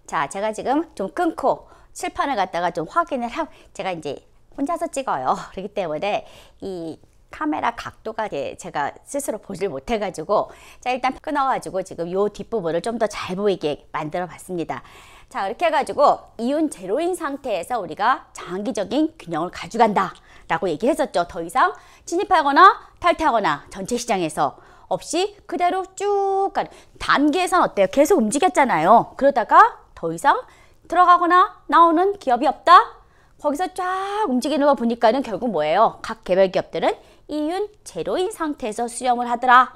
자, 제가 지금 좀 끊고 칠판을 갖다가 좀 확인을 하고, 제가 이제 혼자서 찍어요. 그렇기 때문에 이 카메라 각도가 제가 스스로 보질 못해가지고, 자, 일단 끊어가지고 지금 요 뒷부분을 좀 더 잘 보이게 만들어 봤습니다. 자, 이렇게 해가지고 이온 제로인 상태에서 우리가 장기적인 균형을 가져간다 라고 얘기를 했었죠. 더 이상 진입하거나 탈퇴하거나 전체 시장에서 없이 그대로 쭉 가는 단계에선 어때요? 계속 움직였잖아요. 그러다가 더 이상 들어가거나 나오는 기업이 없다? 거기서 쫙 움직이는 거 보니까는 결국 뭐예요? 각 개별 기업들은 이윤 제로인 상태에서 수렴을 하더라.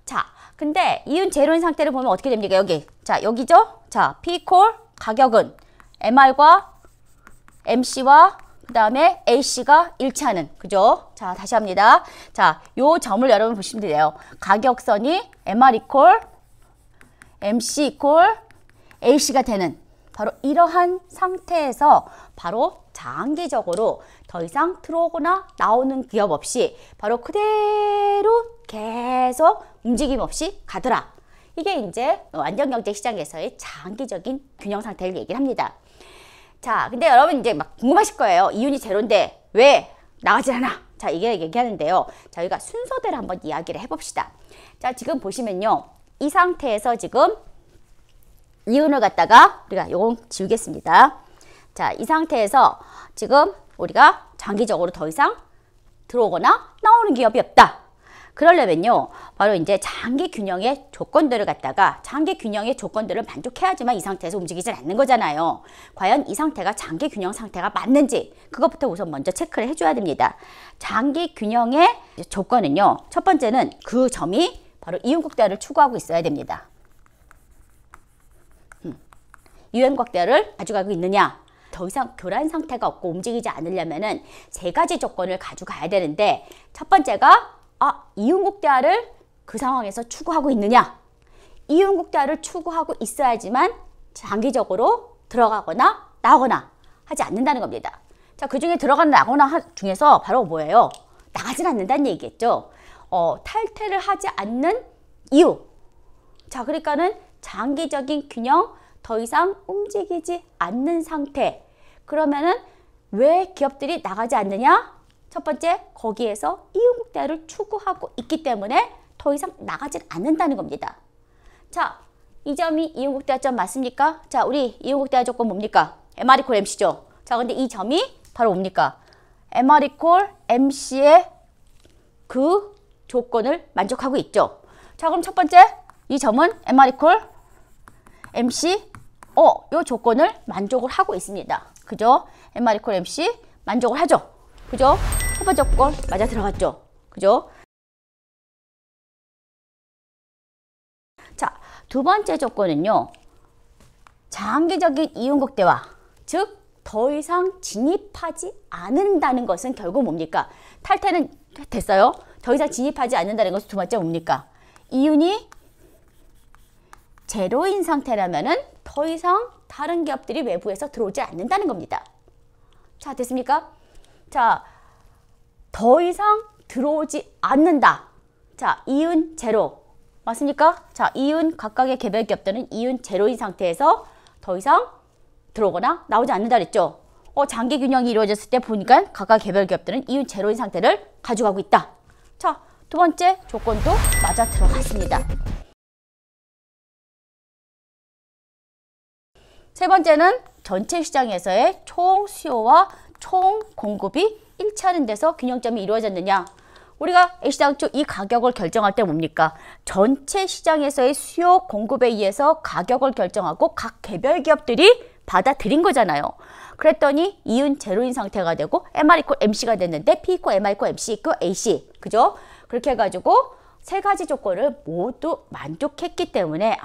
자, 근데 이윤 제로인 상태를 보면 어떻게 됩니까? 여기. 자, 여기죠? 자, P콜 가격은 MR과 MC와 그 다음에 A씨가 일치하는, 그죠? 자, 다시 합니다. 자, 요 점을 여러분 보시면 돼요. 가격선이 MR 이퀄, MC 이퀄, A씨가 되는 바로 이러한 상태에서 바로 장기적으로 더 이상 들어오거나 나오는 기업 없이 바로 그대로 계속 움직임 없이 가더라. 이게 이제 안전경제시장에서의 장기적인 균형 상태를 얘기를 합니다. 자, 근데 여러분 이제 막 궁금하실 거예요. 이윤이 제로인데 왜 나가질 않아? 자, 이게 얘기하는데요. 자, 저희가 순서대로 한번 이야기를 해봅시다. 자, 지금 보시면요. 이 상태에서 지금 이윤을 갖다가 우리가 요건 지우겠습니다. 자, 이 상태에서 지금 우리가 장기적으로 더 이상 들어오거나 나오는 기업이 없다. 그러려면요, 바로 이제 장기 균형의 조건들을 갖다가 장기 균형의 조건들을 만족해야지만 이 상태에서 움직이질 않는 거잖아요. 과연 이 상태가 장기 균형 상태가 맞는지 그것부터 우선 먼저 체크를 해줘야 됩니다. 장기 균형의 조건은요, 첫 번째는 그 점이 바로 이윤 극대화를 추구하고 있어야 됩니다. 이윤 극대화를 가져가고 있느냐? 더 이상 교란 상태가 없고 움직이지 않으려면은 세 가지 조건을 가져가야 되는데, 첫 번째가 이윤 극대화를 그 상황에서 추구하고 있느냐? 이윤 극대화를 추구하고 있어야지만 장기적으로 들어가거나 나오거나 하지 않는다는 겁니다. 자, 그 중에 들어가거나 나거나 중에서 바로 뭐예요? 나가진 않는다는 얘기겠죠. 탈퇴를 하지 않는 이유. 자, 그러니까는 장기적인 균형, 더 이상 움직이지 않는 상태. 그러면은 왜 기업들이 나가지 않느냐? 첫 번째, 거기에서 이윤 극대화를 추구하고 있기 때문에 더 이상 나가지 않는다는 겁니다. 자, 이 점이 이윤 극대화 점 맞습니까? 자, 우리 이윤 극대화 조건 뭡니까? MR 이퀄 MC죠. 자, 근데 이 점이 바로 뭡니까? MR 이퀄 MC의 그 조건을 만족하고 있죠. 자, 그럼 첫 번째, 이 점은 MR 이퀄 MC, 요 조건을 만족을 하고 있습니다. 그죠? MR 이퀄 MC 만족을 하죠. 그죠? 첫 번째 조건 맞아 들어갔죠. 그죠? 자, 두 번째 조건은요. 장기적인 이윤 극대화, 즉 더 이상 진입하지 않는다는 것은 결국 뭡니까? 탈퇴는 됐어요. 더 이상 진입하지 않는다는 것은 두 번째 뭡니까? 이윤이 제로인 상태라면은 더 이상 다른 기업들이 외부에서 들어오지 않는다는 겁니다. 자, 됐습니까? 자, 더 이상 들어오지 않는다. 자, 이윤 제로. 맞습니까? 자, 이윤 각각의 개별 기업들은 이윤 제로인 상태에서 더 이상 들어오거나 나오지 않는다 그랬죠. 장기 균형이 이루어졌을 때 보니까 각각 개별 기업들은 이윤 제로인 상태를 가져가고 있다. 자, 두 번째 조건도 맞아 들어갔습니다. 세 번째는 전체 시장에서의 총 수요와 총 공급이 일치하는 데서 균형점이 이루어졌느냐. 우리가 A시장 쪽 이 가격을 결정할 때 뭡니까? 전체 시장에서의 수요 공급에 의해서 가격을 결정하고 각 개별 기업들이 받아들인 거잖아요. 그랬더니 이윤 제로인 상태가 되고 MR 이퀄 MC가 됐는데 P 이퀄 MR 이퀄 MC 이퀄 AC. 그죠? 그렇게 해가지고 세 가지 조건을 모두 만족했기 때문에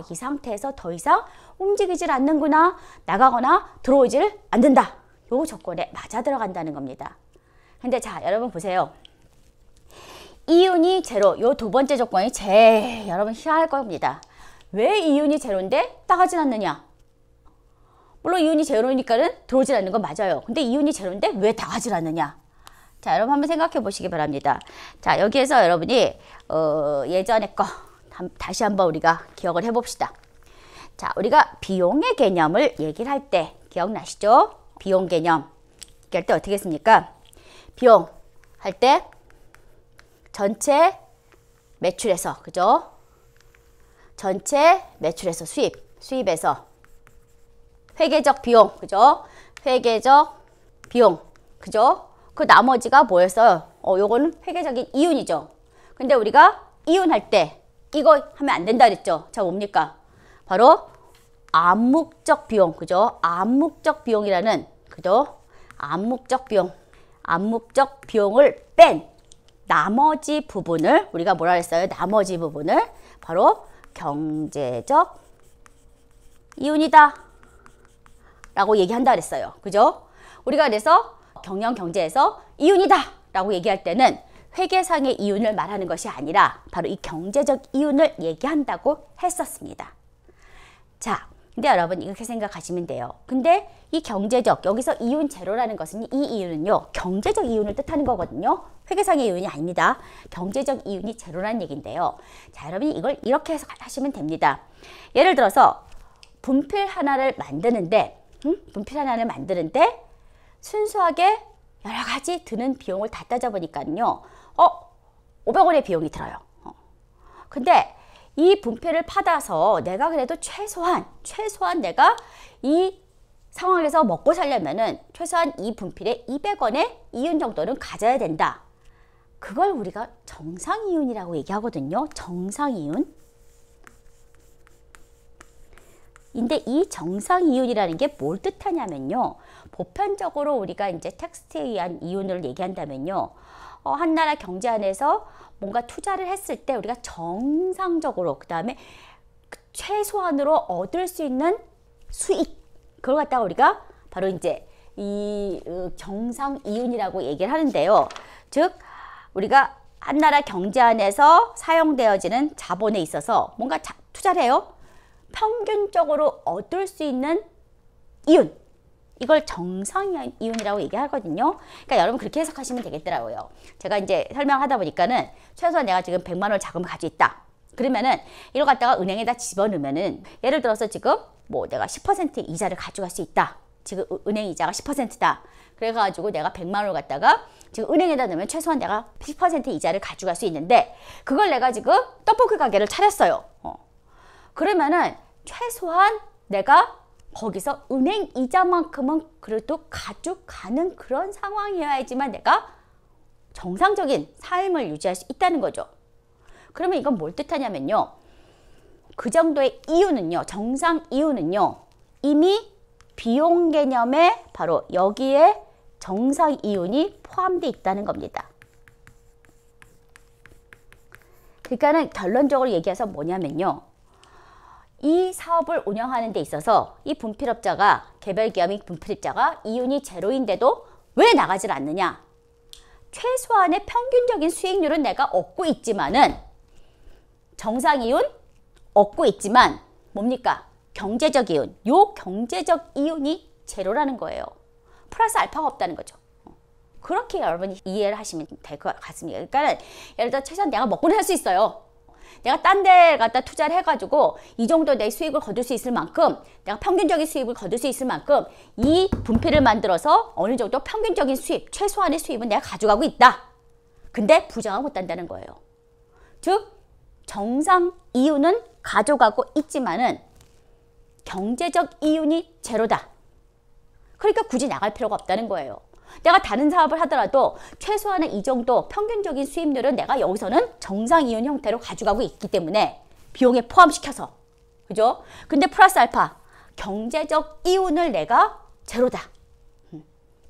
이 상태에서 더 이상 움직이질 않는구나, 나가거나 들어오질 않는다. 요 조건에 맞아 들어간다는 겁니다. 근데 자, 여러분 보세요. 이윤이 제로, 요 두 번째 조건이 제일 여러분 희한할 겁니다. 왜 이윤이 제로인데 나가진 않느냐? 물론 이윤이 제로니까는 들어오질 않는 건 맞아요. 근데 이윤이 제로인데 왜 나가질 않느냐? 자, 여러분 한번 생각해 보시기 바랍니다. 자, 여기에서 여러분이 예전에 거 다시 한번 우리가 기억을 해봅시다. 자, 우리가 비용의 개념을 얘기를 할 때 기억나시죠? 비용 개념 얘기할 때 어떻게 했습니까? 비용 할 때 전체 매출에서, 그죠? 전체 매출에서 수입에서 회계적 비용, 그죠? 회계적 비용, 그죠? 그 나머지가 뭐였어요? 요거는 회계적인 이윤이죠. 근데 우리가 이윤할 때 이거 하면 안 된다 그랬죠? 자, 뭡니까? 바로 암묵적 비용, 그죠? 암묵적 비용이라는, 그죠? 암묵적 비용을 뺀 나머지 부분을 우리가 뭐라 그랬어요? 나머지 부분을 바로 경제적 이윤이다 라고 얘기한다 그랬어요. 그죠? 우리가 그래서 경영경제에서 이윤이다 라고 얘기할 때는 회계상의 이윤을 말하는 것이 아니라 바로 이 경제적 이윤을 얘기한다고 했었습니다. 자, 근데 여러분 이렇게 생각하시면 돼요. 근데 이 경제적, 여기서 이윤 제로라는 것은 이 이윤은요, 경제적 이윤을 뜻하는 거거든요. 회계상의 이윤이 아닙니다. 경제적 이윤이 제로라는 얘기인데요. 자, 여러분이 이걸 이렇게 해석하시면 됩니다. 예를 들어서 분필 하나를 만드는데 순수하게 여러 가지 드는 비용을 다 따져보니까요, 500원의 비용이 들어요. 근데 이 분필을 받아서 내가 그래도 최소한 내가 이 상황에서 먹고 살려면은 최소한 이 분필에 200원의 이윤 정도는 가져야 된다. 그걸 우리가 정상이윤이라고 얘기하거든요. 정상이윤. 근데 이 정상이윤이라는 게 뭘 뜻하냐면요. 보편적으로 우리가 이제 텍스트에 의한 이윤을 얘기한다면요. 한 나라 경제 안에서 뭔가 투자를 했을 때 우리가 정상적으로, 그 다음에 최소한으로 얻을 수 있는 수익, 그걸 갖다가 우리가 바로 이제 이 정상이윤이라고 얘기를 하는데요. 즉, 우리가 한 나라 경제 안에서 사용되어지는 자본에 있어서 뭔가 투자를 해요. 평균적으로 얻을 수 있는 이윤, 이걸 정상이윤이라고 얘기하거든요. 그러니까 여러분 그렇게 해석하시면 되겠더라고요. 제가 이제 설명하다 보니까는 최소한 내가 지금 100만 원 자금을 가지고 있다. 그러면은 이걸 갖다가 은행에다 집어넣으면은, 예를 들어서 지금 뭐 내가 10% 이자를 가져갈 수 있다. 지금 은행 이자가 10%다. 그래가지고 내가 100만 원을 갖다가 지금 은행에다 넣으면 최소한 내가 10% 이자를 가져갈 수 있는데, 그걸 내가 지금 떡볶이 가게를 차렸어요. 그러면은 최소한 내가 거기서 은행 이자만큼은 그래도 가져가는 그런 상황이어야지만 내가 정상적인 삶을 유지할 수 있다는 거죠. 그러면 이건 뭘 뜻하냐면요. 그 정도의 이유는요, 정상 이유는요, 이미 비용 개념에 바로 여기에 정상 이윤이 포함되어 있다는 겁니다. 그러니까는 결론적으로 얘기해서 뭐냐면요. 이 사업을 운영하는 데 있어서 이 분필업자가, 개별기업인 분필업자가 이윤이 제로인데도 왜 나가질 않느냐? 최소한의 평균적인 수익률은 내가 얻고 있지만은, 정상이윤 얻고 있지만 뭡니까? 경제적 이윤. 요 경제적 이윤이 제로라는 거예요. 플러스 알파가 없다는 거죠. 그렇게 여러분이 이해를 하시면 될 것 같습니다. 그러니까 예를 들어 최소한 내가 먹고는 할 수 있어요. 내가 딴 데 갖다 투자를 해가지고 이 정도 내 수익을 거둘 수 있을 만큼, 내가 평균적인 수익을 거둘 수 있을 만큼 이 분필을 만들어서 어느 정도 평균적인 수입, 최소한의 수입은 내가 가져가고 있다. 근데 부정하 못한다는 거예요. 즉 정상 이윤은 가져가고 있지만은 경제적 이윤이 제로다. 그러니까 굳이 나갈 필요가 없다는 거예요. 내가 다른 사업을 하더라도 최소한의 이 정도 평균적인 수입률은 내가 여기서는 정상이윤 형태로 가져가고 있기 때문에 비용에 포함시켜서, 그죠? 근데 플러스 알파, 경제적 이윤을 내가 제로다.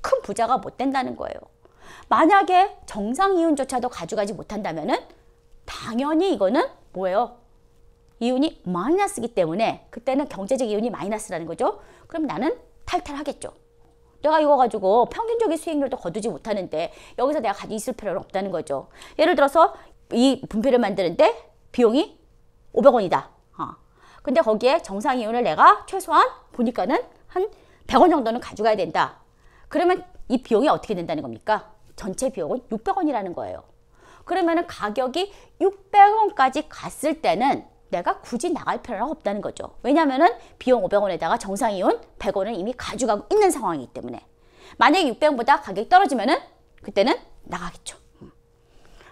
큰 부자가 못 된다는 거예요. 만약에 정상이윤조차도 가져가지 못한다면은 당연히 이거는 뭐예요? 이윤이 마이너스이기 때문에 그때는 경제적 이윤이 마이너스라는 거죠. 그럼 나는 탈탈하겠죠. 내가 이거 가지고 평균적인 수익률도 거두지 못하는데 여기서 내가 가지고 있을 필요는 없다는 거죠. 예를 들어서 이 분필을 만드는데 비용이 500원이다. 근데 거기에 정상이윤을 내가 최소한 보니까는 한 100원 정도는 가져가야 된다. 그러면 이 비용이 어떻게 된다는 겁니까? 전체 비용은 600원이라는 거예요. 그러면은 가격이 600원까지 갔을 때는 내가 굳이 나갈 필요가 없다는 거죠. 왜냐면은 비용 500원에다가 정상이윤 100원을 이미 가져가고 있는 상황이기 때문에. 만약에 600원보다 가격이 떨어지면은 그때는 나가겠죠.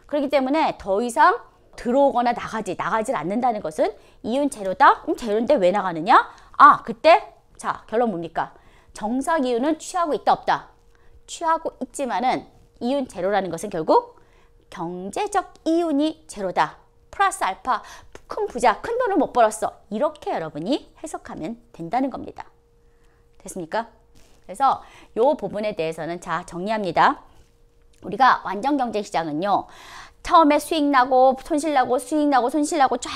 그렇기 때문에 더 이상 들어오거나 나가질 않는다는 것은 이윤 제로다? 제로인데 왜 나가느냐? 아, 그때 자, 결론 뭡니까? 정상 이윤은 취하고 있다 없다? 취하고 있지만은 이윤 제로라는 것은 결국 경제적 이윤이 제로다. 플러스 알파, 큰 부자, 큰 돈을 못 벌었어. 이렇게 여러분이 해석하면 된다는 겁니다. 됐습니까? 그래서 이 부분에 대해서는 자, 정리합니다. 우리가 완전 경제 시장은요. 처음에 수익 나고 손실 나고 수익 나고 손실 나고 쫙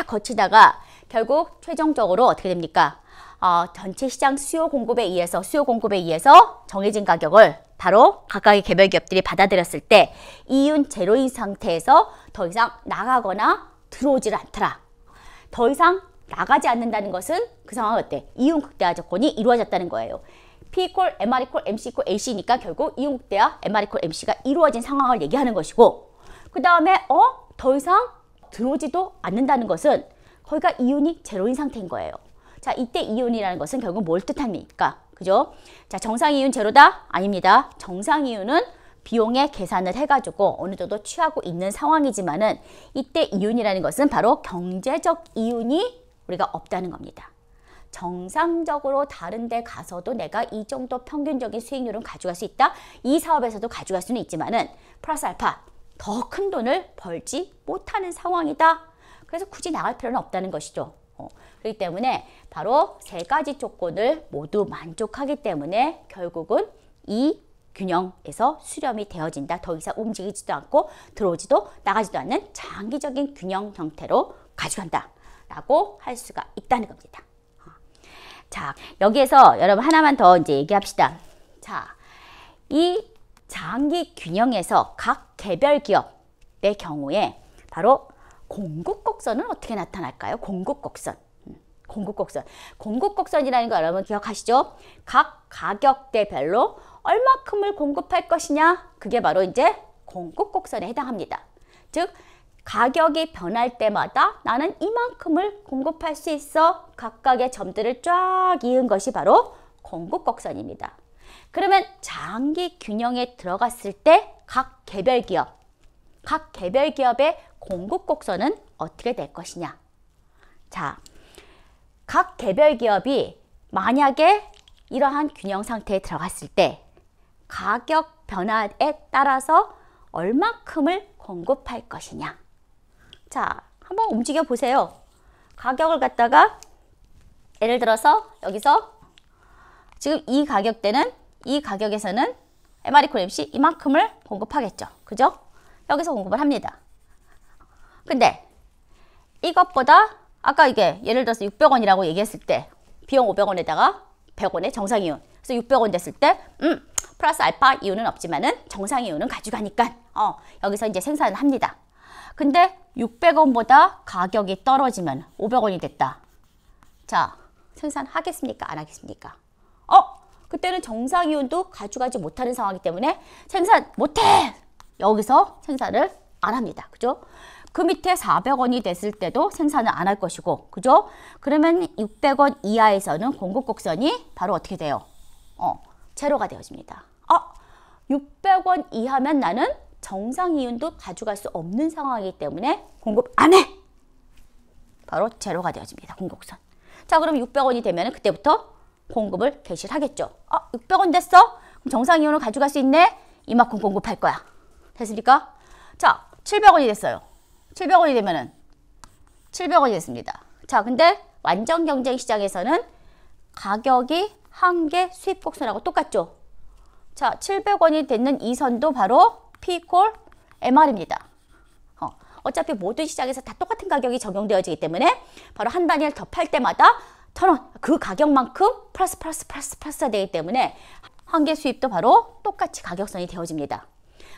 거치다가 결국 최종적으로 어떻게 됩니까? 전체 시장 수요 공급에 의해서 정해진 가격을 바로 각각의 개별 기업들이 받아들였을 때 이윤 제로인 상태에서 더 이상 나가거나 들어오질 않더라. 더 이상 나가지 않는다는 것은 그 상황은 어때? 이윤 극대화 조건이 이루어졌다는 거예요. P 이퀄, MR 이퀄, MC 이퀄, AC니까 결국 이윤 극대화, MR 이퀄, MC가 이루어진 상황을 얘기하는 것이고 그 다음에 더 이상 들어오지도 않는다는 것은 거기가 이윤이 제로인 상태인 거예요. 자, 이때 이윤이라는 것은 결국 뭘 뜻합니까? 그죠? 자, 정상 이윤 제로다? 아닙니다. 정상 이윤은 비용의 계산을 해가지고 어느 정도 취하고 있는 상황이지만은 이때 이윤이라는 것은 바로 경제적 이윤이 우리가 없다는 겁니다. 정상적으로 다른 데 가서도 내가 이 정도 평균적인 수익률은 가져갈 수 있다. 이 사업에서도 가져갈 수는 있지만은 플러스 알파 더 큰 돈을 벌지 못하는 상황이다. 그래서 굳이 나갈 필요는 없다는 것이죠. 그렇기 때문에 바로 세 가지 조건을 모두 만족하기 때문에 결국은 이 균형에서 수렴이 되어진다. 더 이상 움직이지도 않고 들어오지도 나가지도 않는 장기적인 균형 형태로 가져간다 라고 할 수가 있다는 겁니다. 자, 여기에서 여러분 하나만 더 이제 얘기합시다. 자, 이 장기 균형에서 각 개별 기업의 경우에 바로 공급곡선은 어떻게 나타날까요? 공급곡선. 공급곡선이라는 거 여러분 기억하시죠? 각 가격대별로 얼마큼을 공급할 것이냐? 그게 바로 이제 공급곡선에 해당합니다. 즉, 가격이 변할 때마다 나는 이만큼을 공급할 수 있어. 각각의 점들을 쫙 이은 것이 바로 공급곡선입니다. 그러면 장기 균형에 들어갔을 때 각 개별 기업의 공급곡선은 어떻게 될 것이냐? 자, 각 개별 기업이 만약에 이러한 균형 상태에 들어갔을 때 가격 변화에 따라서 얼마큼을 공급할 것이냐? 자, 한번 움직여 보세요. 가격을 갖다가 예를 들어서 여기서 지금 이 가격에서는 MR 이퀄 MC 이만큼을 공급하겠죠. 그죠? 여기서 공급을 합니다. 근데 이것보다 아까 이게 예를 들어서 600원이라고 얘기했을 때 비용 500원에다가 100원의 정상이윤. 그래서 600원 됐을 때 플러스 알파 이윤은 없지만은 정상이윤은 가져가니까 여기서 이제 생산을 합니다. 근데 600원보다 가격이 떨어지면 500원이 됐다. 자, 생산하겠습니까? 안 하겠습니까? 그때는 정상이윤도 가져가지 못하는 상황이기 때문에 생산 못해! 여기서 생산을 안 합니다. 그죠? 그 밑에 400원이 됐을 때도 생산을 안 할 것이고, 그죠? 그러면 600원 이하에서는 공급곡선이 바로 어떻게 돼요? 제로가 되어집니다. 600원 이하면 나는 정상이윤도 가져갈 수 없는 상황이기 때문에 공급 안 해! 바로 제로가 되어집니다. 공급곡선. 자, 그럼 600원이 되면 그때부터 공급을 개시를 하겠죠. 600원 됐어? 그럼 정상이윤을 가져갈 수 있네? 이만큼 공급할 거야. 됐습니까? 자, 700원이 됐어요. 700원이 되면은 700원이 됐습니다. 자, 근데 완전 경쟁 시장에서는 가격이 한계 수입 곡선하고 똑같죠. 자, 700원이 되는 이 선도 바로 P 이퀄 MR입니다. 어차피 모든 시장에서 다 똑같은 가격이 적용되어지기 때문에 바로 한 단위를 더 팔 때마다 1000원, 그 가격만큼 플러스가 되기 때문에 한계 수입도 바로 똑같이 가격선이 되어집니다.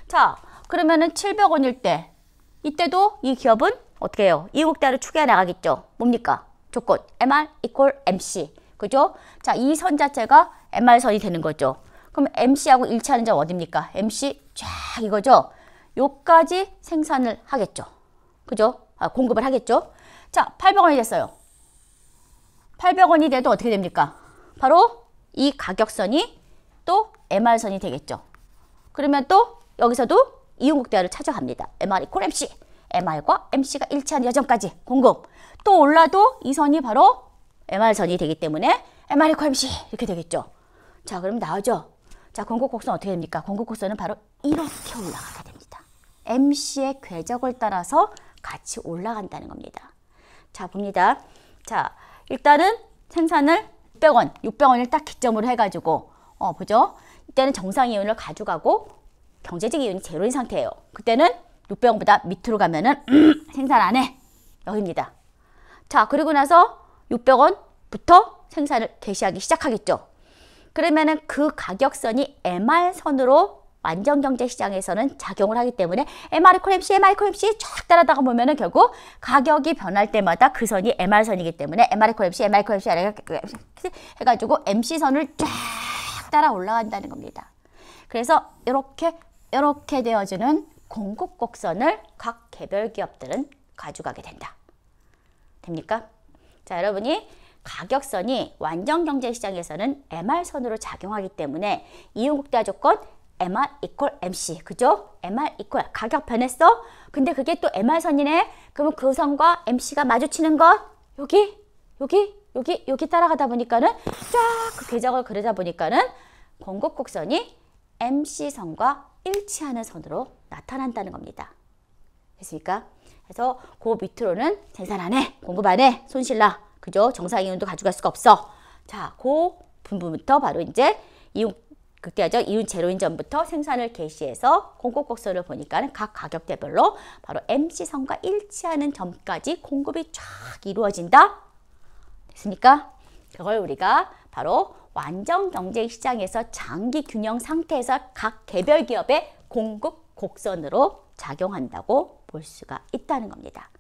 자, 그러면은 700원일 때 이때도 이 기업은 어떻게 해요? 이국대를 추계해 나가겠죠. 뭡니까? 조건 MR 이퀄 MC. 그죠? 자, 이 선 자체가 MR선이 되는 거죠. 그럼 MC하고 일치하는 점 어딥니까? MC 쫙 이거죠. 요까지 생산을 하겠죠. 그죠? 공급을 하겠죠. 자, 800원이 됐어요. 800원이 돼도 어떻게 됩니까? 바로 이 가격선이 또 MR선이 되겠죠. 그러면 또 여기서도 이윤국대화를 찾아갑니다. MR 이퀄 MC. MR과 MC가 일치하는 여점까지 공급. 또 올라도 이 선이 바로 MR선이 되기 때문에 MR 이퀄 MC 이렇게 되겠죠. 자, 그럼 나오죠. 자, 공급곡선 어떻게 됩니까? 공급곡선은 바로 이렇게 올라가게 됩니다. MC의 궤적을 따라서 같이 올라간다는 겁니다. 자, 봅니다. 자, 일단은 생산을 600원을 딱 기점으로 해가지고 보죠. 이때는 정상 이윤을 가져가고 경제적 이윤이 제로인 상태예요. 그때는 600원보다 밑으로 가면은 생산 안 해. 여기입니다. 자, 그리고 나서 600원부터 생산을 개시하기 시작하겠죠. 그러면은 그 가격선이 MR선으로 완전경제시장에서는 작용을 하기 때문에 MR 이퀄 MC, MR 이퀄 MC 쫙 따라다가 보면은 결국 가격이 변할 때마다 그 선이 MR선이기 때문에 MR 이퀄 MC, MR 이퀄 MC 해가지고 MC선을 쫙 따라 올라간다는 겁니다. 그래서 이렇게 되어주는 공급곡선을 각 개별 기업들은 가져가게 된다. 됩니까? 자, 여러분이 가격선이 완전경제시장에서는 MR선으로 작용하기 때문에 이윤국대화 조건 MR 이퀄 MC, 그죠? MR 이퀄 가격 변했어? 근데 그게 또 MR선이네? 그러면 그 선과 MC가 마주치는 것 여기 따라가다 보니까는 쫙 그 궤적을 그리다 보니까는 공급곡선이 MC선과 일치하는 선으로 나타난다는 겁니다. 됐습니까? 그래서 그 밑으로는 생산 안 해, 공급 안 해, 손실나, 그죠? 정상이윤도 가져갈 수가 없어. 자, 그 부분부터 바로 이제 극대화적 이윤 제로인 전부터 생산을 개시해서 공급곡선을 보니까 각 가격대별로 바로 MC선과 일치하는 점까지 공급이 쫙 이루어진다. 됐습니까? 그걸 우리가 바로 완전 경제 시장에서 장기 균형 상태에서 각 개별 기업의 공급 곡선으로 작용한다고 볼 수가 있다는 겁니다.